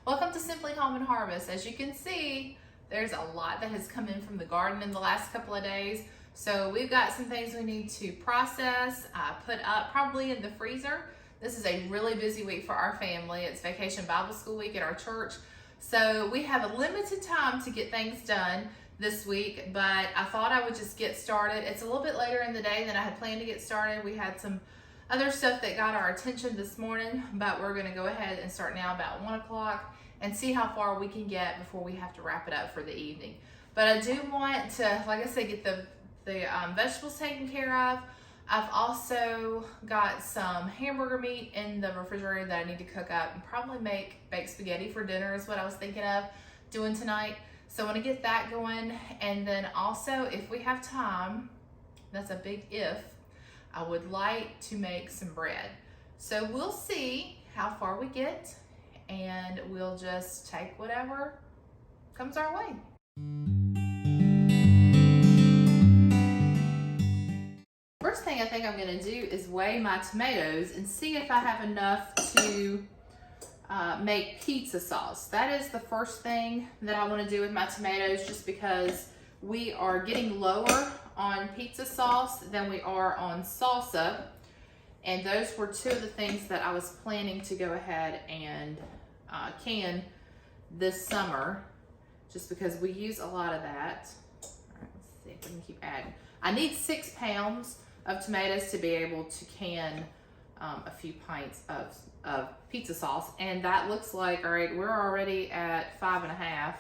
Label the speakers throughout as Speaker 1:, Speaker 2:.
Speaker 1: Welcome to Simply Home and Harvest. As you can see, there's a lot that has come in from the garden in the last couple of days. So we've got some things we need to process, put up probably in the freezer. This is a really busy week for our family. It's Vacation Bible School week at our church. So we have a limited time to get things done this week, but I thought I would just get started. It's a little bit later in the day than I had planned to get started. We had some other stuff that got our attention this morning, but we're gonna go ahead and start now about 1 o'clock and see how far we can get before we have to wrap it up for the evening. But I do want to, like I said, get the vegetables taken care of. I've also got some hamburger meat in the refrigerator that I need to cook up and probably make baked spaghetti for dinner is what I was thinking of doing tonight. So I want to get that going. And then also, if we have time, that's a big if, I would like to make some bread. So we'll see how far we get, and we'll just take whatever comes our way. First thing I think I'm gonna do is weigh my tomatoes and see if I have enough to make pizza sauce. That is the first thing that I wanna do with my tomatoes, just because we are getting lower on pizza sauce than we are on salsa. And those were two of the things that I was planning to go ahead and can this summer, just because we use a lot of that. All right, let's see if we can keep adding. I need 6 pounds of tomatoes to be able to can a few pints of pizza sauce. And that looks like, all right, we're already at 5.5.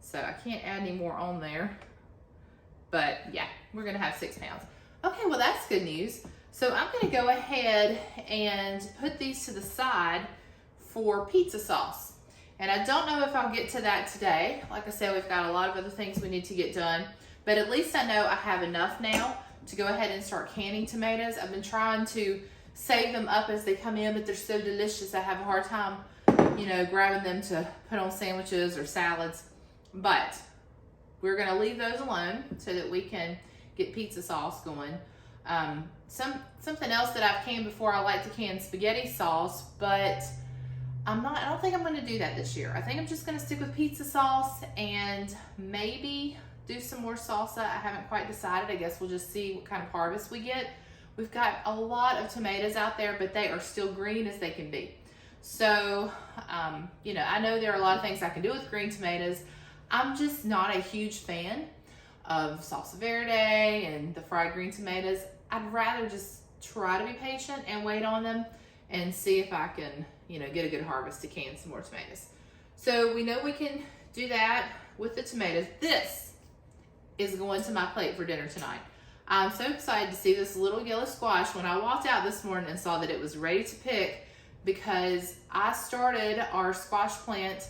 Speaker 1: So I can't add any more on there. But yeah, we're gonna have 6 pounds. Okay, well that's good news. So I'm gonna go ahead and put these to the side for pizza sauce. And I don't know if I'll get to that today. Like I said, we've got a lot of other things we need to get done, but at least I know I have enough now to go ahead and start canning tomatoes. I've been trying to save them up as they come in, but they're so delicious. I have a hard time, grabbing them to put on sandwiches or salads. But we're gonna leave those alone so that we can get pizza sauce going. Something else that I've canned before, I like to can spaghetti sauce, but I don't think I'm gonna do that this year. I think I'm just gonna stick with pizza sauce and maybe do some more salsa. I haven't quite decided. I guess we'll just see what kind of harvest we get. We've got a lot of tomatoes out there, but they are still green as they can be. So, I know there are a lot of things I can do with green tomatoes. I'm just not a huge fan of salsa verde and the fried green tomatoes. I'd rather just try to be patient and wait on them and see if I can, get a good harvest to can some more tomatoes. So we know we can do that with the tomatoes. This is going to my plate for dinner tonight. I'm so excited to see this little yellow squash. When I walked out this morning and saw that it was ready to pick, because I started our squash plant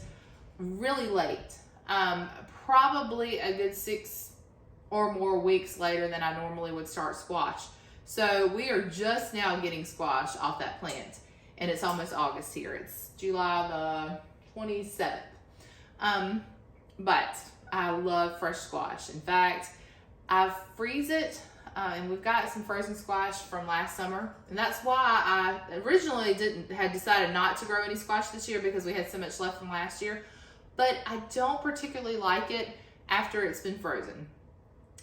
Speaker 1: really late. Probably a good 6 or more weeks later than I normally would start squash. So we are just now getting squash off that plant, and it's almost August here. It's July the 27th. But I love fresh squash. In fact, I freeze it, and we've got some frozen squash from last summer, and that's why I originally had decided not to grow any squash this year, because we had so much left from last year. But I don't particularly like it after it's been frozen.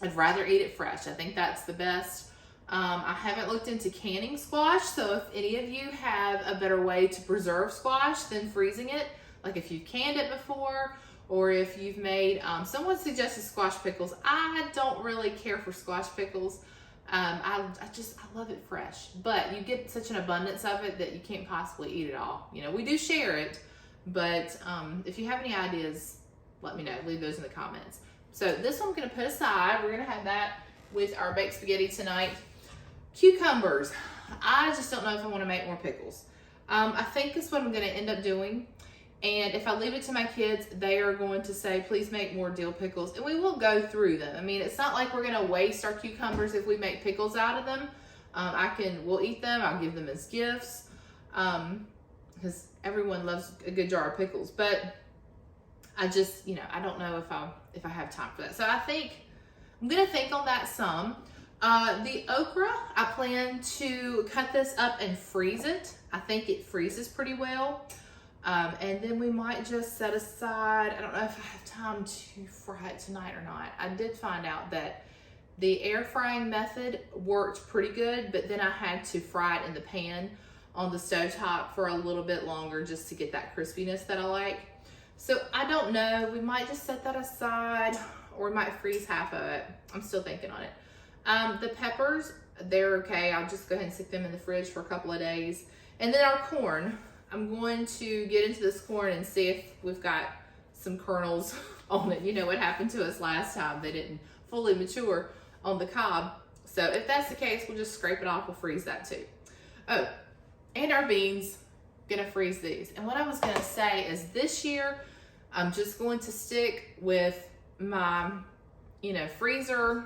Speaker 1: I'd rather eat it fresh. I think that's the best. I haven't looked into canning squash, so if any of you have a better way to preserve squash than freezing it, like if you've canned it before, or if you've made, someone suggested squash pickles. I don't really care for squash pickles. I love it fresh, but you get such an abundance of it that you can't possibly eat it all. We do share it, but if you have any ideas, let me know. Leave those in the comments. So this one I'm gonna put aside. We're gonna have that with our baked spaghetti tonight. Cucumbers. I just don't know if I wanna make more pickles. I think that's what I'm gonna end up doing. And if I leave it to my kids, they are going to say, please make more dill pickles. And we will go through them. I mean, it's not like we're gonna waste our cucumbers if we make pickles out of them. We'll eat them, I'll give them as gifts. Because everyone loves a good jar of pickles. But I just, I don't know if I have time for that. So I think I'm gonna think on that some. The okra, I plan to cut this up and freeze it. I think it freezes pretty well. And then we might just set aside, I don't know if I have time to fry it tonight or not. I did find out that the air frying method worked pretty good, but then I had to fry it in the pan on the stovetop for a little bit longer just to get that crispiness that I like. So I don't know, we might just set that aside, or we might freeze half of it. I'm still thinking on it. The peppers, they're okay. I'll just go ahead and stick them in the fridge for a couple of days. And then our corn, I'm going to get into this corn and see if we've got some kernels on it. You know what happened to us last time. They didn't fully mature on the cob. So if that's the case, we'll just scrape it off. We'll freeze that too. Oh, and our beans, gonna freeze these. And what I was gonna say is this year, I'm just going to stick with my, you know, freezer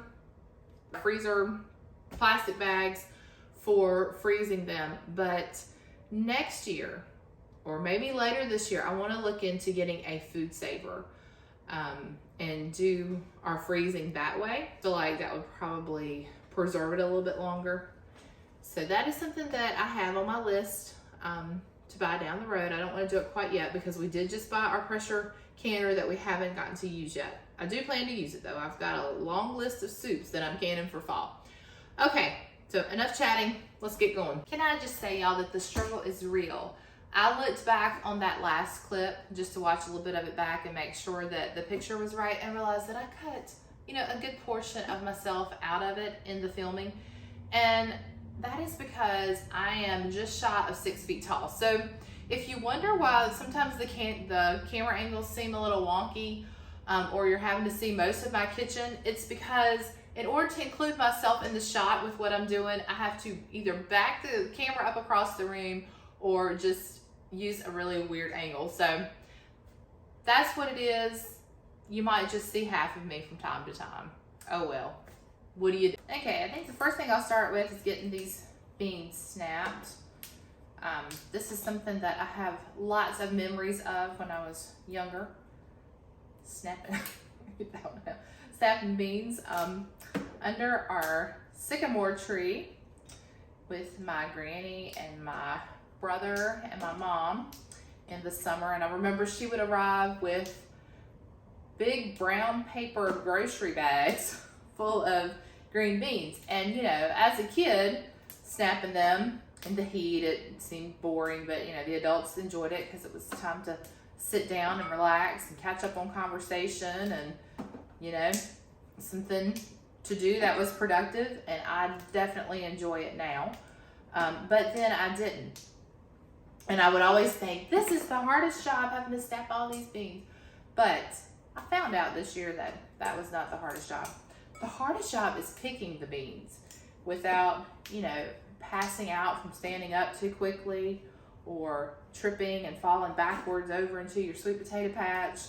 Speaker 1: plastic bags for freezing them. But next year, or maybe later this year, I want to look into getting a food saver and do our freezing that way. I feel like that would probably preserve it a little bit longer. So that is something that I have on my list to buy down the road. I don't want to do it quite yet because we did just buy our pressure canner that we haven't gotten to use yet. I do plan to use it though. I've got a long list of soups that I'm canning for fall. Okay, so enough chatting. Let's get going. Can I just say, y'all, that the struggle is real. I looked back on that last clip just to watch a little bit of it back and make sure that the picture was right, and realized that I cut, you know, a good portion of myself out of it in the filming. And that is because I am just shy of 6 feet tall. So if you wonder why sometimes the camera angles seem a little wonky, or you're having to see most of my kitchen, it's because in order to include myself in the shot with what I'm doing, I have to either back the camera up across the room or just use a really weird angle. So that's what it is. You might just see half of me from time to time. Oh well, what do you do? Okay, I think the first thing I'll start with is getting these beans snapped. This is something that I have lots of memories of when I was younger. Snapping beans under our sycamore tree with my granny and my brother and my mom in the summer. And I remember she would arrive with big brown paper grocery bags full of green beans. And you know, as a kid, snapping them in the heat, it seemed boring, but you know, the adults enjoyed it because it was time to sit down and relax and catch up on conversation and, you know, something to do that was productive. And I definitely enjoy it now. But then I didn't. And I would always think, this is the hardest job, having to snap all these beans. But I found out this year that that was not the hardest job. The hardest job is picking the beans without, you know, passing out from standing up too quickly or tripping and falling backwards over into your sweet potato patch.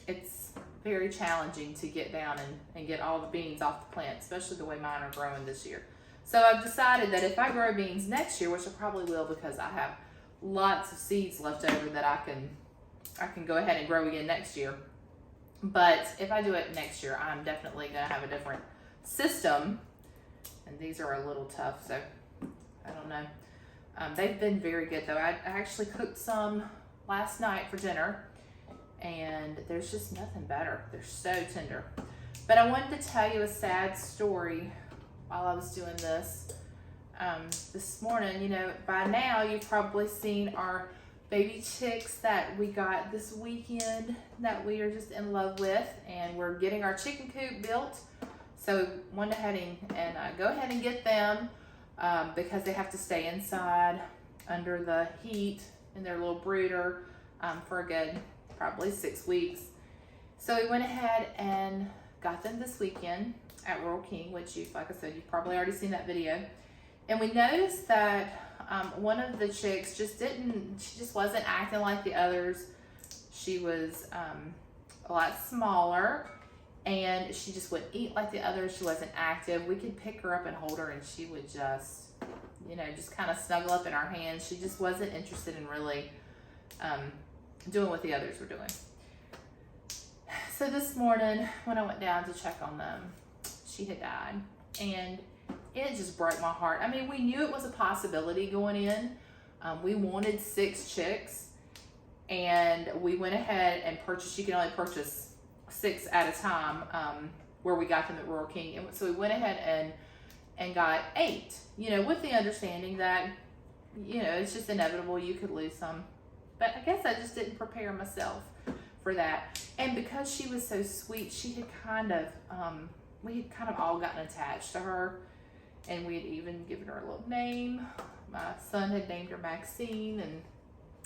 Speaker 1: It's very challenging to get down and get all the beans off the plant, especially the way mine are growing this year. So I've decided that if I grow beans next year, which I probably will because I have lots of seeds left over that I can go ahead and grow again next year. But if I do it next year, I'm definitely going to have a different system. And these are a little tough, so I don't know. They've been very good though. I actually cooked some last night for dinner, and there's just nothing better. They're so tender. But I wanted to tell you a sad story while I was doing this. This morning, you know, by now you've probably seen our baby chicks that we got this weekend that we are just in love with, and we're getting our chicken coop built. So went ahead and go ahead and get them because they have to stay inside under the heat in their little brooder for a good probably 6 weeks. So we went ahead and got them this weekend at Rural King, which like I said, you've probably already seen that video. And we noticed that one of the chicks she just wasn't acting like the others. She was a lot smaller, and she just wouldn't eat like the others. She wasn't active. We could pick her up and hold her, and she would just, you know, just kind of snuggle up in our hands. She just wasn't interested in really doing what the others were doing. So this morning, when I went down to check on them, she had died, and it just broke my heart. I mean, we knew it was a possibility going in, We wanted 6 chicks, and we went ahead and purchased, you can only purchase 6 at a time, where we got them at Rural King. And so we went ahead and got 8, you know, with the understanding that, you know, it's just inevitable you could lose some. But I guess I just didn't prepare myself for that. And because she was so sweet, she had kind of, we had kind of all gotten attached to her, and we had even given her a little name. My son had named her Maxine, and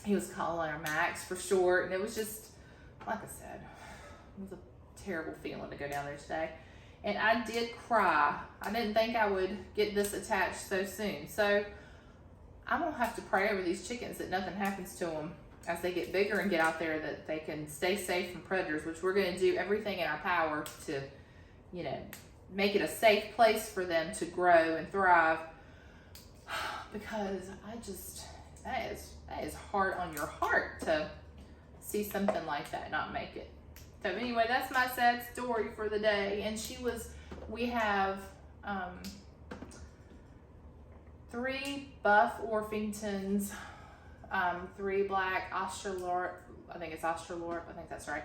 Speaker 1: he was calling her Max for short. And it was just, like I said, it was a terrible feeling to go down there today. And I did cry. I didn't think I would get this attached so soon. So I'm gonna have to pray over these chickens that nothing happens to them as they get bigger and get out there, that they can stay safe from predators, which we're gonna do everything in our power to, you know, make it a safe place for them to grow and thrive. Because I just, that is hard on your heart to see something like that not make it. So anyway, that's my sad story for the day. And we have 3 buff Orpingtons, 3 black Australorp, I think that's right.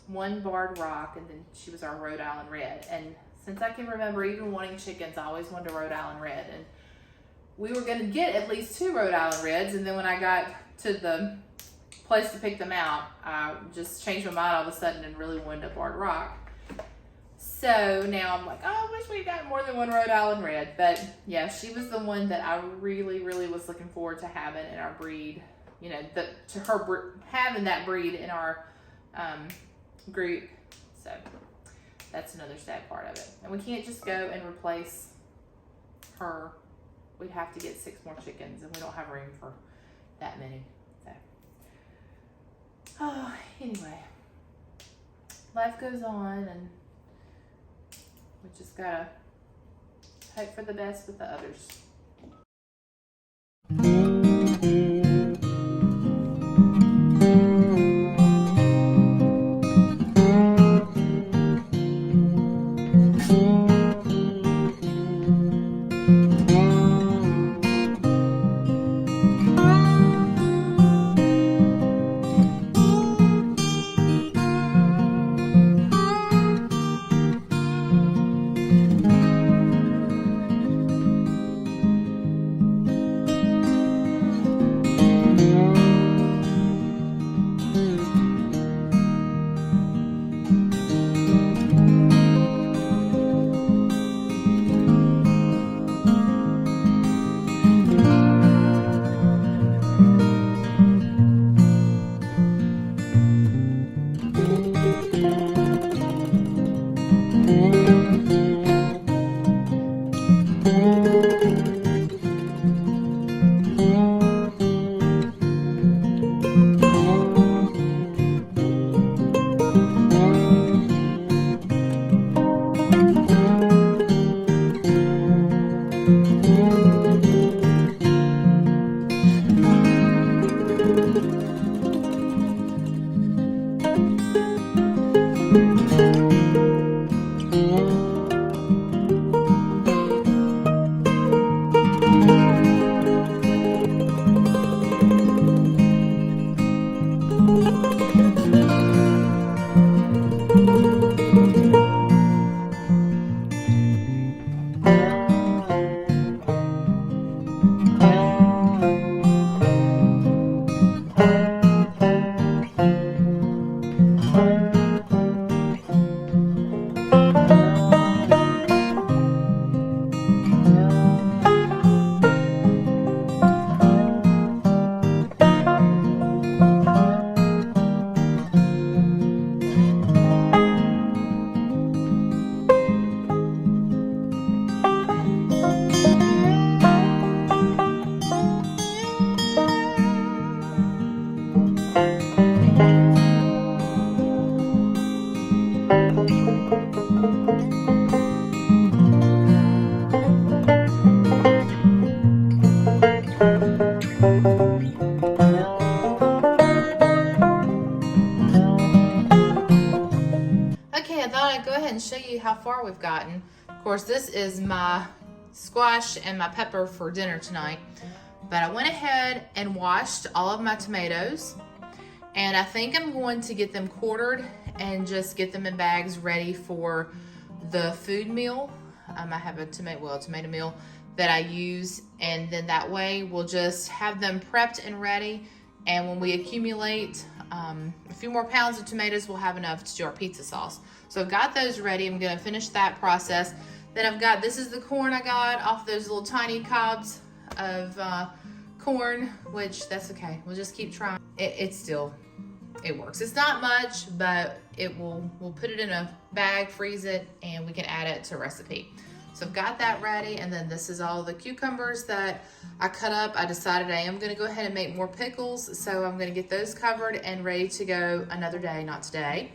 Speaker 1: 1 barred rock, and then she was our Rhode Island Red. And since I can remember even wanting chickens, I always wanted a Rhode Island Red. And we were gonna get at least 2 Rhode Island Reds, and then when I got to the place to pick them out, I just changed my mind all of a sudden and really wanted a barred rock. So now I'm like, oh, I wish we got more than 1 Rhode Island Red. But yeah, she was the one that I really, really was looking forward to having in our breed. You know, having that breed in our group. So that's another sad part of it. And we can't just go and replace her. We'd have to get 6 more chickens, and we don't have room for that many. So, oh, anyway, life goes on, and we just gotta hope for the best with the others. Show you how far we've gotten. Of course, this is my squash and my pepper for dinner tonight. But I went ahead and washed all of my tomatoes, and I think I'm going to get them quartered and just get them in bags ready for the food meal. I have a tomato meal that I use, and then that way we'll just have them prepped and ready, and when we accumulate a few more pounds of tomatoes, we'll have enough to do our pizza sauce. So I've got those ready. I'm gonna finish that process. Then I've got, this is the corn I got off those little tiny cobs of corn, which that's okay. We'll just keep trying. It works. It's not much, but we'll put it in a bag, freeze it, and we can add it to a recipe. So I've got that ready, and then this is all the cucumbers that I cut up. I decided I am gonna go ahead and make more pickles, so I'm gonna get those covered and ready to go another day, not today.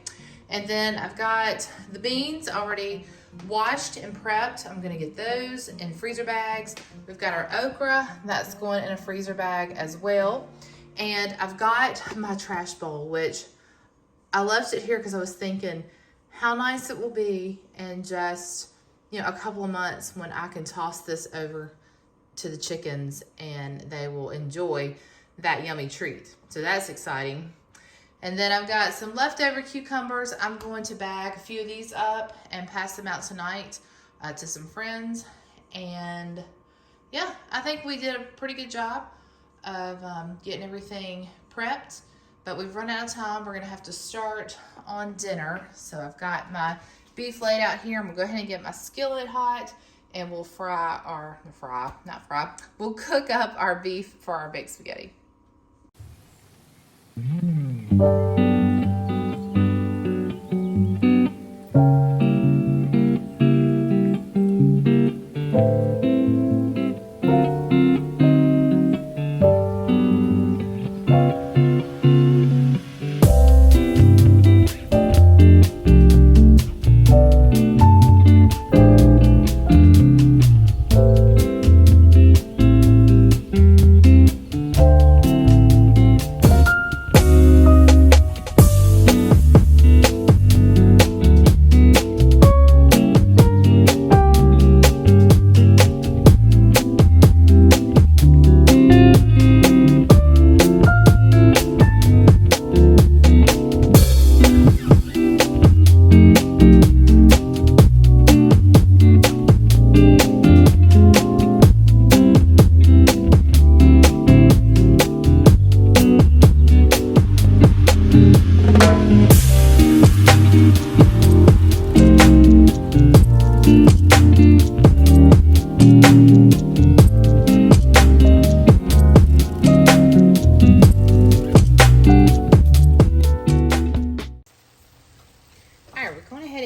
Speaker 1: And then I've got the beans already washed and prepped. I'm gonna get those in freezer bags. We've got our okra, that's going in a freezer bag as well. And I've got my trash bowl, which I left it here because I was thinking how nice it will be in just, you know, a couple of months when I can toss this over to the chickens and they will enjoy that yummy treat. So that's exciting. And then I've got some leftover cucumbers. I'm going to bag a few of these up and pass them out tonight to some friends. And yeah, I think we did a pretty good job of getting everything prepped, but we've run out of time. We're gonna have to start on dinner. So I've got my beef laid out here. I'm gonna go ahead and get my skillet hot, and we'll we'll cook up our beef for our baked spaghetti.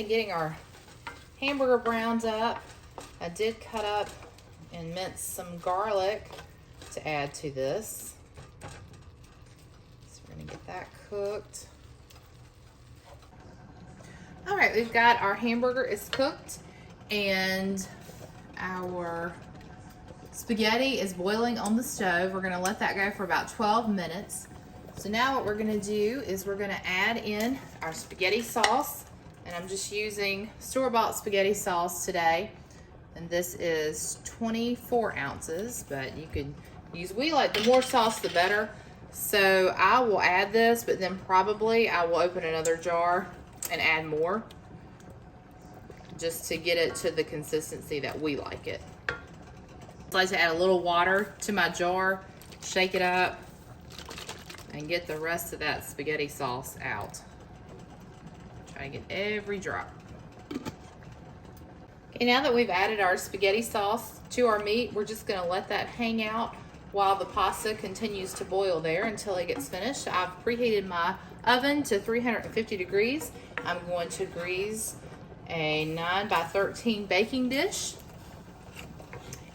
Speaker 1: Getting our hamburger browns up. I did cut up and mince some garlic to add to this. So we're gonna get that cooked. All right, we've got our hamburger is cooked and our spaghetti is boiling on the stove. We're gonna let that go for about 12 minutes. So now what we're gonna do is we're gonna add in our spaghetti sauce. And I'm just using store-bought spaghetti sauce today. And this is 24 ounces, but you could use, we like the more sauce, the better. So I will add this, but then probably I will open another jar and add more just to get it to the consistency that we like it. I like to add a little water to my jar, shake it up, and get the rest of that spaghetti sauce out. Try to get every drop. Okay, now that we've added our spaghetti sauce to our meat, we're just gonna let that hang out while the pasta continues to boil there until it gets finished. I've preheated my oven to 350 degrees. I'm going to grease a 9 by 13 baking dish.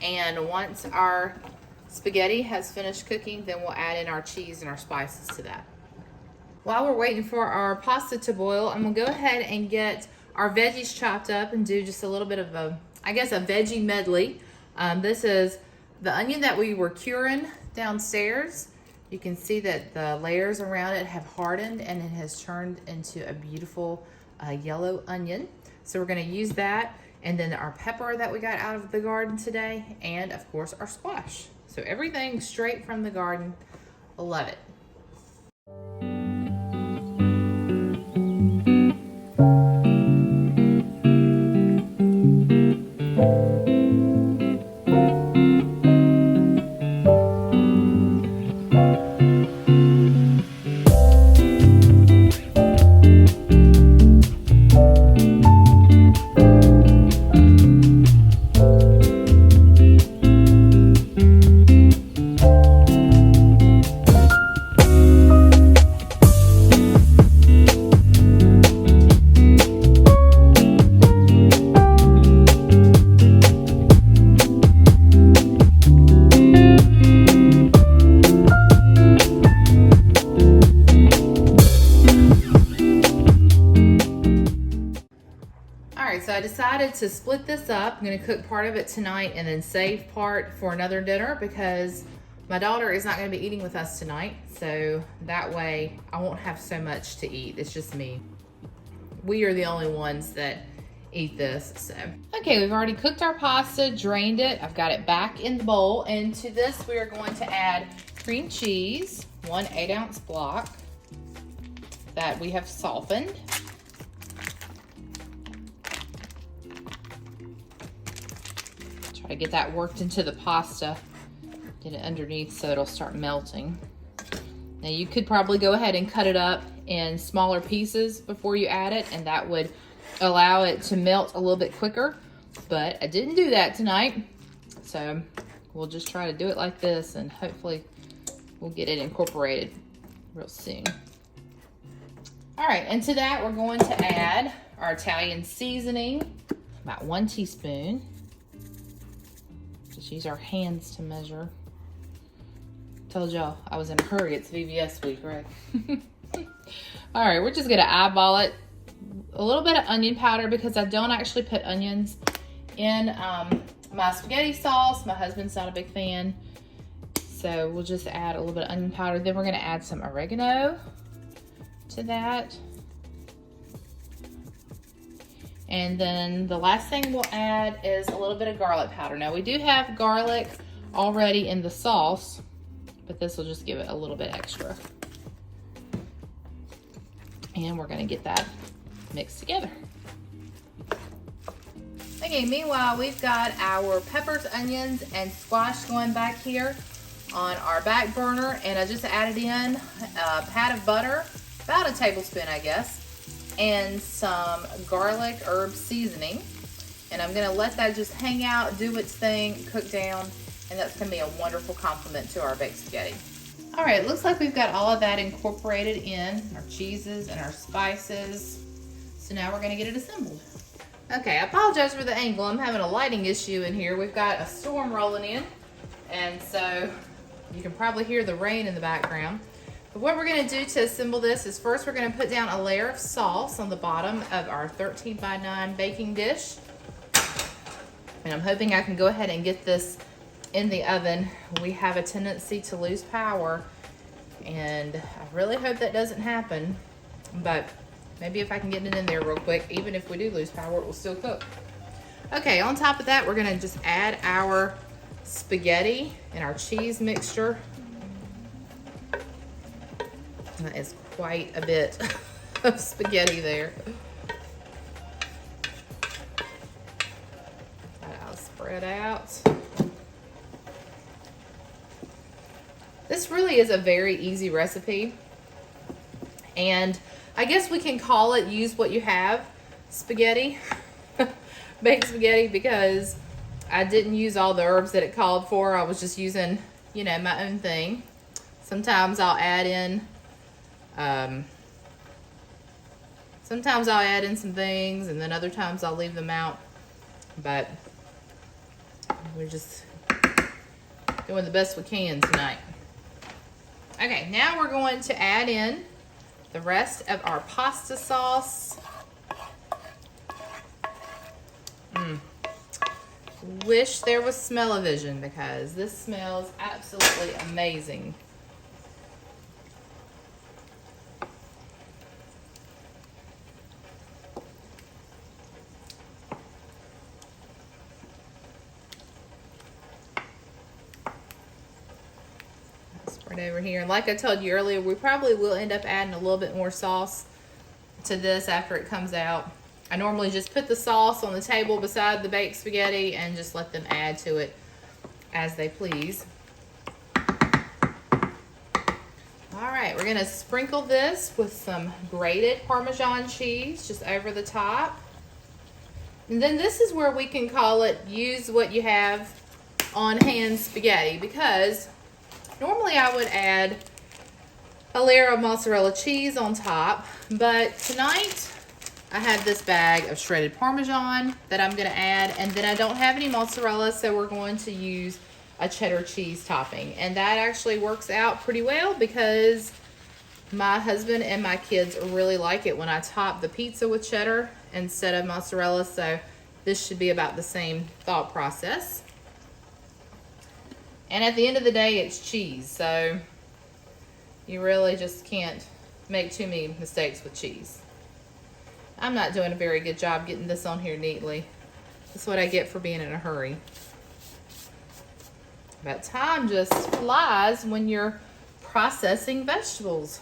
Speaker 1: And once our spaghetti has finished cooking, then we'll add in our cheese and our spices to that. While we're waiting for our pasta to boil, I'm gonna go ahead and get our veggies chopped up and do just a little bit of a veggie medley. This is the onion that we were curing downstairs. You can see that the layers around it have hardened and it has turned into a beautiful yellow onion. So we're gonna use that, and then our pepper that we got out of the garden today, and of course our squash. So everything straight from the garden. I love it. So I decided to split this up. I'm gonna cook part of it tonight and then save part for another dinner because my daughter is not gonna be eating with us tonight. So that way I won't have so much to eat. It's just me. We are the only ones that eat this, so. Okay, we've already cooked our pasta, drained it. I've got it back in the bowl. And to this, we are going to add cream cheese, 1 8-ounce block that we have softened. Try to get that worked into the pasta. Get it underneath so it'll start melting. Now you could probably go ahead and cut it up in smaller pieces before you add it, and that would allow it to melt a little bit quicker, but I didn't do that tonight. So we'll just try to do it like this, and hopefully we'll get it incorporated real soon. All right, and to that we're going to add our Italian seasoning, about 1 teaspoon. Just use our hands to measure. Told y'all I was in a hurry. It's VBS week, right? All right, we're just gonna eyeball it. A little bit of onion powder because I don't actually put onions in my spaghetti sauce. My husband's not a big fan. So we'll just add a little bit of onion powder. Then we're gonna add some oregano to that. And then the last thing we'll add is a little bit of garlic powder. Now we do have garlic already in the sauce, but this will just give it a little bit extra. And we're gonna get that mixed together. Okay, meanwhile, we've got our peppers, onions, and squash going back here on our back burner, and I just added in a pat of butter, about a tablespoon, I guess, and some garlic herb seasoning. And I'm gonna let that just hang out, do its thing, cook down, and that's gonna be a wonderful complement to our baked spaghetti. All right, it looks like we've got all of that incorporated in, our cheeses and our spices. So now we're gonna get it assembled. Okay, I apologize for the angle. I'm having a lighting issue in here. We've got a storm rolling in, and so you can probably hear the rain in the background. But what we're gonna do to assemble this is first we're gonna put down a layer of sauce on the bottom of our 13 by 9 baking dish. And I'm hoping I can go ahead and get this in the oven. We have a tendency to lose power, and I really hope that doesn't happen, but maybe if I can get it in there real quick, even if we do lose power, it will still cook. Okay, on top of that, we're gonna just add our spaghetti and our cheese mixture. That is quite a bit of spaghetti there. I'll spread out. This really is a very easy recipe, and I guess we can call it use what you have spaghetti, baked spaghetti, because I didn't use all the herbs that it called for. I was just using, you know, my own thing. Sometimes I'll add in, some things, and then other times I'll leave them out, but we're just doing the best we can tonight. Okay, now we're going to add in the rest of our pasta sauce. Wish there was smell-o-vision because this smells absolutely amazing. over here. And like I told you earlier, we probably will end up adding a little bit more sauce to this after it comes out. I normally just put the sauce on the table beside the baked spaghetti and just let them add to it as they please. All right, we're gonna sprinkle this with some grated Parmesan cheese just over the top. And then this is where we can call it use what you have on hand spaghetti, because normally I would add a layer of mozzarella cheese on top, but tonight I have this bag of shredded Parmesan that I'm gonna add, and then I don't have any mozzarella, so we're going to use a cheddar cheese topping. And that actually works out pretty well because my husband and my kids really like it when I top the pizza with cheddar instead of mozzarella, so this should be about the same thought process. And at the end of the day, it's cheese, so you really just can't make too many mistakes with cheese. I'm not doing a very good job getting this on here neatly. That's what I get for being in a hurry. But time just flies when you're processing vegetables.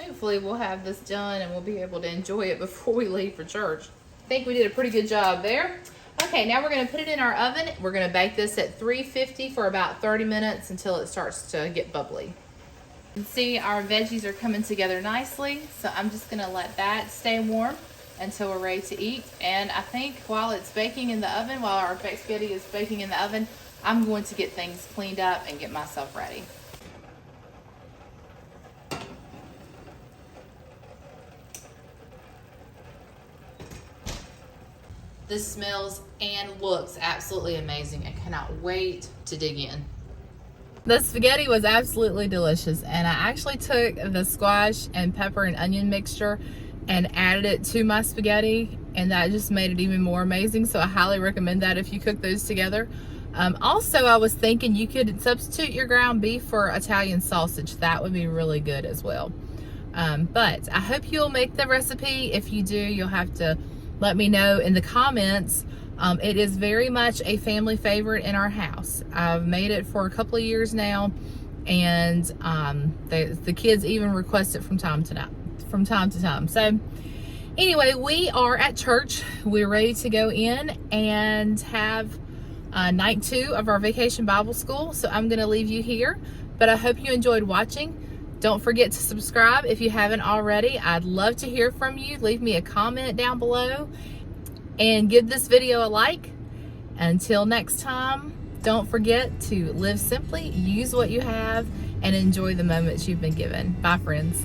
Speaker 1: Hopefully we'll have this done and we'll be able to enjoy it before we leave for church. I think we did a pretty good job there. Okay, now we're going to put it in our oven. We're going to bake this at 350 for about 30 minutes until it starts to get bubbly. You can see our veggies are coming together nicely, so I'm just going to let that stay warm until we're ready to eat. And I think while it's baking in the oven, while our baked spaghetti is baking in the oven, I'm going to get things cleaned up and get myself ready. This smells and looks absolutely amazing. I cannot wait to dig in. The spaghetti was absolutely delicious, and I actually took the squash and pepper and onion mixture and added it to my spaghetti, and that just made it even more amazing. So I highly recommend that if you cook those together. Also, I was thinking you could substitute your ground beef for Italian sausage. That would be really good as well. But I hope you'll make the recipe. If you do, you'll have to let me know in the comments. It is very much a family favorite in our house. I've made it for a couple of years now, and the kids even request it from time to time. So anyway, we are at church. We're ready to go in and have night 2 of our vacation Bible school. So I'm going to leave you here, but I hope you enjoyed watching. Don't forget to subscribe if you haven't already. I'd love to hear from you. Leave me a comment down below and give this video a like. Until next time, don't forget to live simply, use what you have, and enjoy the moments you've been given. Bye, friends.